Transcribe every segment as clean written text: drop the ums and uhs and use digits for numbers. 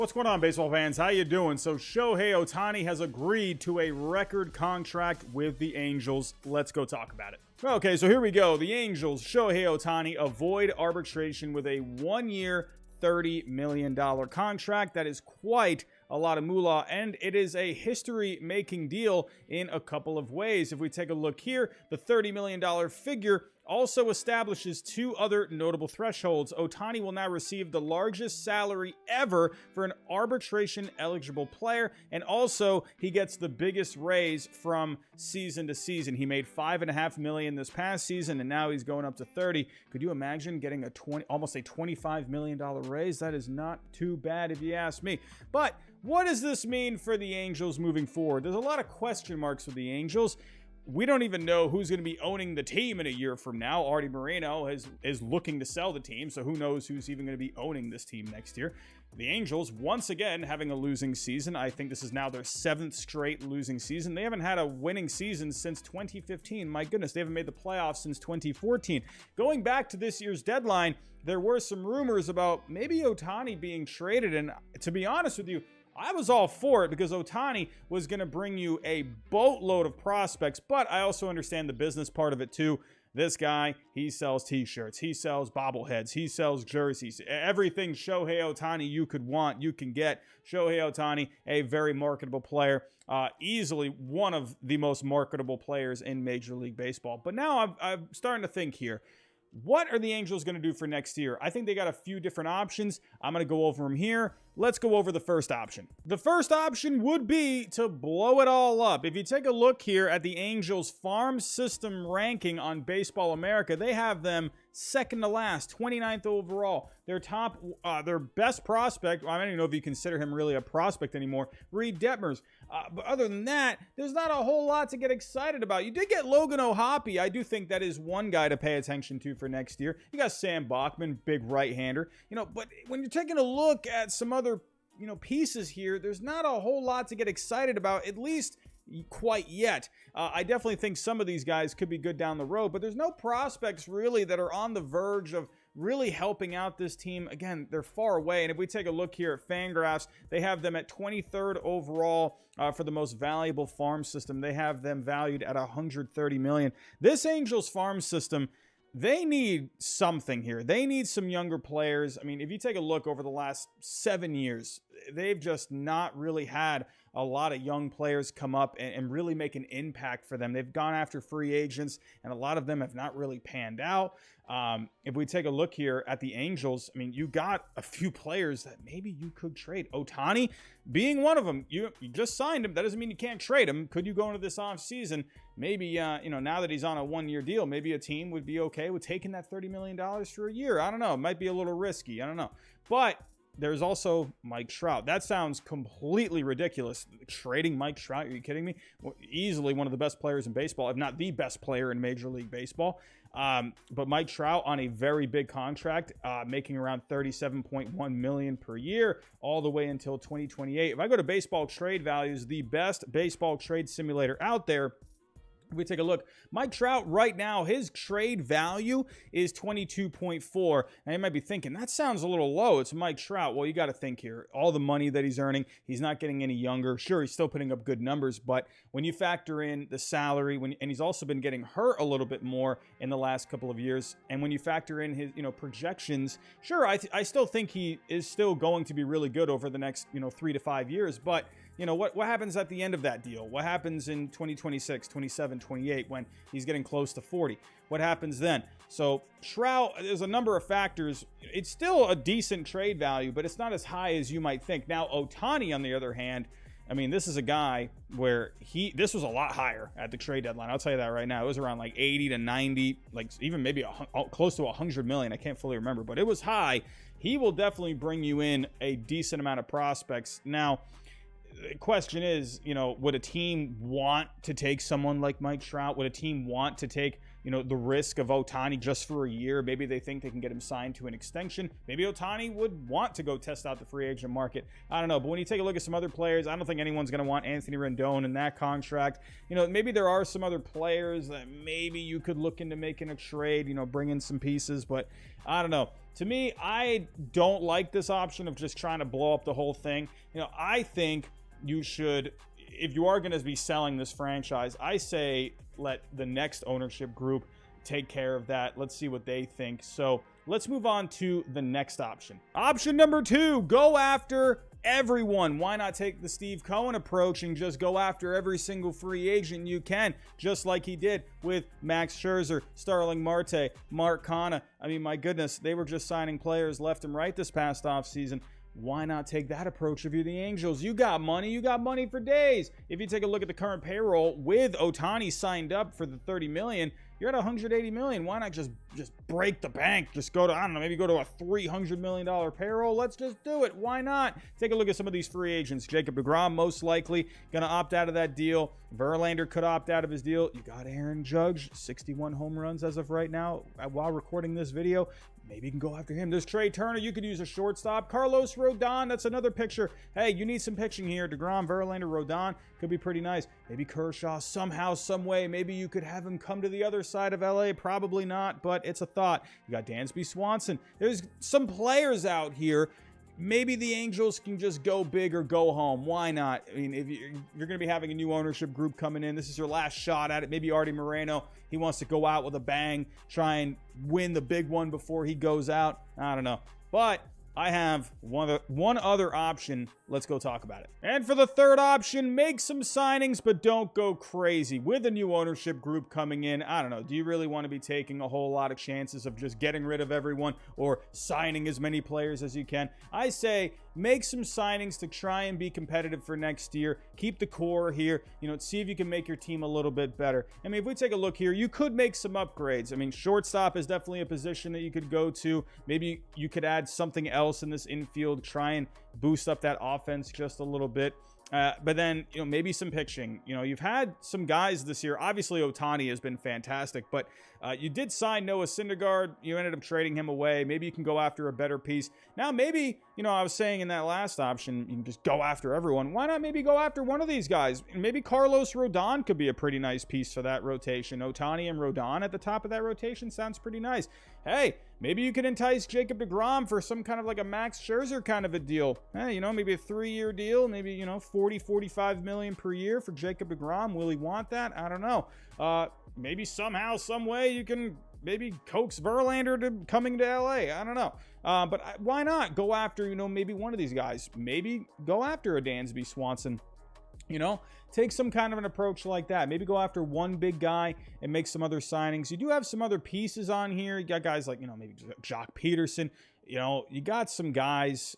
What's going on, baseball fans? How you doing? So Shohei Ohtani has agreed to a record contract with the Angels. Let's go talk about it. Okay, so here we go. The Angels, Shohei Ohtani, avoid arbitration with a 1-year, $30 million contract. That is quite a lot of moolah, and it is a history-making deal in a couple of ways. If we take a look here, the $30 million figure also establishes two other notable thresholds. Ohtani will now receive the largest salary ever for an arbitration-eligible player, and also he gets the biggest raise from season to season. He made $5.5 million this past season, and now he's going up to 30. Could you imagine getting almost a $25 million raise? That is not too bad if you ask me. But what does this mean for the Angels moving forward? There's a lot of question marks with the Angels. We don't even know who's going to be owning the team in a year from now. Artibration is looking to sell the team, so who knows who's even going to be owning this team next year. The Angels, once again, having a losing season. I think this is now their 7th straight losing season. They haven't had a winning season since 2015. My goodness, they haven't made the playoffs since 2014. Going back to this year's deadline, there were some rumors about maybe Ohtani being traded, and to be honest with you, I was all for it because Ohtani was going to bring you a boatload of prospects, but I also understand the business part of it too. This guy, he sells t-shirts, he sells bobbleheads, he sells jerseys, everything Shohei Ohtani you could want, you can get. Shohei Ohtani, a very marketable player, easily one of the most marketable players in Major League Baseball. But now I'm starting to think here. What are the Angels going to do for next year? I think they got a few different options. I'm going to go over them here. Let's go over the first option. The first option would be to blow it all up. If you take a look here at the Angels farm system ranking on Baseball America, they have them second to last, 29th overall. Their best prospect, I don't even know if you consider him really a prospect anymore, Reed Detmers. But other than that, there's not a whole lot to get excited about. You did get Logan O'Hoppe. I do think that is one guy to pay attention to for next year. You got Sam Bachman, big right-hander. But when you're taking a look at some other, pieces here, there's not a whole lot to get excited about, at least quite yet. I definitely think some of these guys could be good down the road, but there's no prospects really that are on the verge of really helping out this team. Again, they're far away. And if we take a look here at Fangraphs, they have them at 23rd overall for the most valuable farm system. They have them valued at $130 million. This Angels farm system, they need something here. They need some younger players. I mean, if you take a look over the last 7 years, they've just not really had a lot of young players come up and really make an impact for them. They've gone after free agents, and a lot of them have not really panned out. If we take a look here at the Angels, I mean, you got a few players that maybe you could trade. Ohtani being one of them. You just signed him. That doesn't mean you can't trade him. Could you go into this offseason? Maybe, now that he's on a 1-year deal, maybe a team would be okay with taking that $30 million for a year. I don't know. It might be a little risky. I don't know. But there's also Mike Trout. That sounds completely ridiculous. Trading Mike Trout? Are you kidding me? Well, easily one of the best players in baseball, if not the best player in Major League Baseball. But Mike Trout on a very big contract, making around $37.1 million per year, all the way until 2028. If I go to Baseball Trade Values, the best baseball trade simulator out there, if we take a look, Mike Trout right now, his trade value is 22.4. Now you might be thinking, that sounds a little low. It's Mike Trout. Well, you got to think here. All the money that he's earning, he's not getting any younger. Sure, he's still putting up good numbers, but when you factor in the salary, and he's also been getting hurt a little bit more in the last couple of years, and when you factor in his projections, sure, I still think he is still going to be really good over the next 3 to 5 years, but what happens at the end of that deal? What happens in 2026, 27, 28 when he's getting close to 40? What happens then? So Trout, there's a number of factors. It's still a decent trade value, but it's not as high as you might think. Now, Ohtani, on the other hand, I mean, this is a guy where this was a lot higher at the trade deadline. I'll tell you that right now. It was around like 80 to 90, like even maybe close to 100 million. I can't fully remember, but it was high. He will definitely bring you in a decent amount of prospects. Now, the question is, would a team want to take someone like Mike Trout? Would a team want to take the risk of Ohtani just for a year. Maybe they think they can get him signed to an extension. Maybe Ohtani would want to go test out the free agent market. I don't know. But when you take a look at some other players, I don't think anyone's going to want Anthony Rendon in that contract. Maybe there are some other players that maybe you could look into making a trade, bring in some pieces. But I don't know. To me, I don't like this option of just trying to blow up the whole thing. I think you should, if you are going to be selling this franchise, I say let the next ownership group take care of that. Let's see what they think. So let's move on to the next option. Option number 2, go after everyone. Why not take the Steve Cohen approach and just go after every single free agent you can, just like he did with Max Scherzer, Starling Marte, Mark Canha. I mean, my goodness, they were just signing players left and right this past offseason. Why not take that approach if you're the Angels? You got money for days. If you take a look at the current payroll with Ohtani signed up for the $30 million, you're at $180 million. Why not just break the bank? Just go to, I don't know, maybe go to a $300 million payroll. Let's just do it. Why not? Take a look at some of these free agents. Jacob deGrom most likely going to opt out of that deal. Verlander could opt out of his deal. You got Aaron Judge, 61 home runs as of right now while recording this video. Maybe you can go after him. There's Trey Turner. You could use a shortstop. Carlos Rodon. That's another picture. Hey, you need some pitching here. DeGrom, Verlander, Rodon. Could be pretty nice. Maybe Kershaw somehow, some way. Maybe you could have him come to the other side of LA. Probably not, but it's a thought. You got Dansby Swanson. There's some players out here. Maybe the Angels can just go big or go home. Why not? I mean, if you're going to be having a new ownership group coming in, this is your last shot at it. Maybe Artie Moreno, he wants to go out with a bang, try and win the big one before he goes out. I don't know. But I have one other option. Let's go talk about it. And for the third option, make some signings, but don't go crazy. With a new ownership group coming in, I don't know. Do you really want to be taking a whole lot of chances of just getting rid of everyone or signing as many players as you can? I say make some signings to try and be competitive for next year. Keep the core here. See if you can make your team a little bit better. I mean, if we take a look here, you could make some upgrades. I mean, shortstop is definitely a position that you could go to. Maybe you could add something else in this infield, try and boost up that offense just a little bit. But then, maybe some pitching. You've had some guys this year. Obviously, Ohtani has been fantastic, but you did sign Noah Syndergaard. You ended up trading him away. Maybe you can go after a better piece. Now, maybe, I was saying in that last option, you can just go after everyone. Why not maybe go after one of these guys? Maybe Carlos Rodon could be a pretty nice piece for that rotation. Ohtani and Rodon at the top of that rotation sounds pretty nice. Hey, maybe you could entice Jacob deGrom for some kind of like a Max Scherzer kind of a deal. Hey, maybe a 3-year deal, maybe, 40-45 million per year for Jacob deGrom. Will he want that? I don't know. Maybe somehow, some way you can maybe coax Verlander to coming to LA. I don't know. But why not go after, maybe one of these guys? Maybe go after a Dansby Swanson. Take some kind of an approach like that. Maybe go after one big guy and make some other signings. You do have some other pieces on here. You got guys like, maybe Jock Peterson. You got some guys,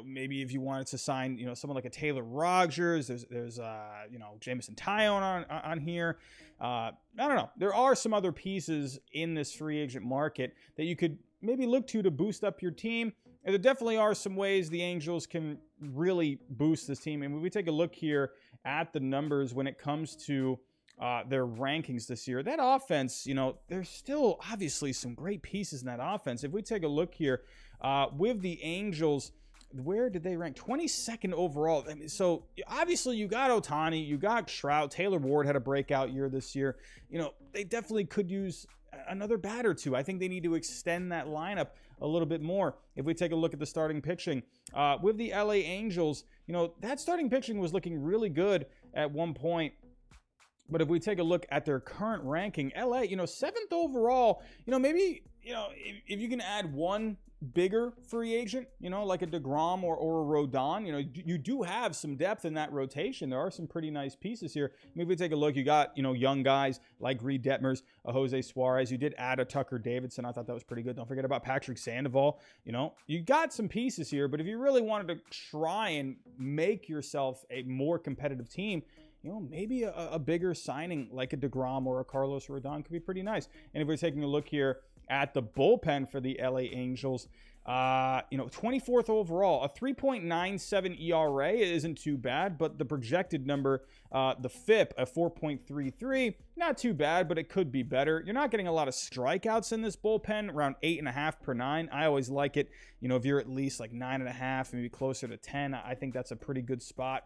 maybe if you wanted to sign, someone like a Taylor Rogers, there's Jameson Taillon on here. I don't know. There are some other pieces in this free agent market that you could maybe look to boost up your team. And there definitely are some ways the Angels can really boost this team. And when we take a look here at the numbers when it comes to their rankings this year, that offense, there's still obviously some great pieces in that offense. If we take a look here with the Angels, where did they rank? 22nd overall. I mean, so obviously you got Ohtani, you got Trout. Taylor Ward had a breakout year this year. They definitely could use another bat or two. I think they need to extend that lineup a little bit more. If we take a look at the starting pitching with the LA Angels, that starting pitching was looking really good at one point. But if we take a look at their current ranking, LA, 7th overall, maybe, if you can add one bigger free agent, like a DeGrom or a Rodon, you do have some depth in that rotation. There are some pretty nice pieces here. Maybe we take a look, you got, young guys like Reed Detmers, a Jose Suarez. You did add a Tucker Davidson. I thought that was pretty good. Don't forget about Patrick Sandoval. You got some pieces here, but if you really wanted to try and make yourself a more competitive team, maybe a bigger signing like a DeGrom or a Carlos Rodon could be pretty nice. And if we're taking a look here at the bullpen for the LA Angels, 24th overall, a 3.97 ERA isn't too bad, but the projected number, the FIP, a 4.33, not too bad, but it could be better. You're not getting a lot of strikeouts in this bullpen, around 8.5 per 9. I always like it. If you're at least like 9.5, maybe closer to 10, I think that's a pretty good spot,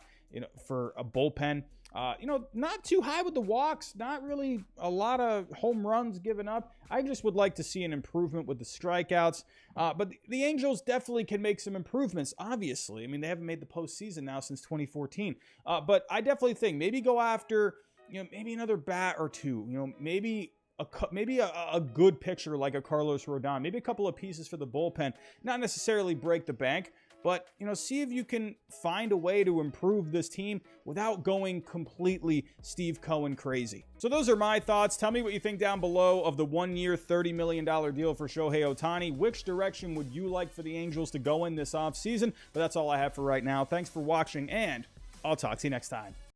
for a bullpen. Not too high with the walks, not really a lot of home runs given up. I just would like to see an improvement with the strikeouts. But the Angels definitely can make some improvements, obviously. I mean, they haven't made the postseason now since 2014. But I definitely think maybe go after, maybe another bat or two, maybe a good pitcher like a Carlos Rodon, maybe a couple of pieces for the bullpen, not necessarily break the bank, but, see if you can find a way to improve this team without going completely Steve Cohen crazy. So those are my thoughts. Tell me what you think down below of the 1 year, $30 million deal for Shohei Ohtani. Which direction would you like for the Angels to go in this offseason? But that's all I have for right now. Thanks for watching, and I'll talk to you next time.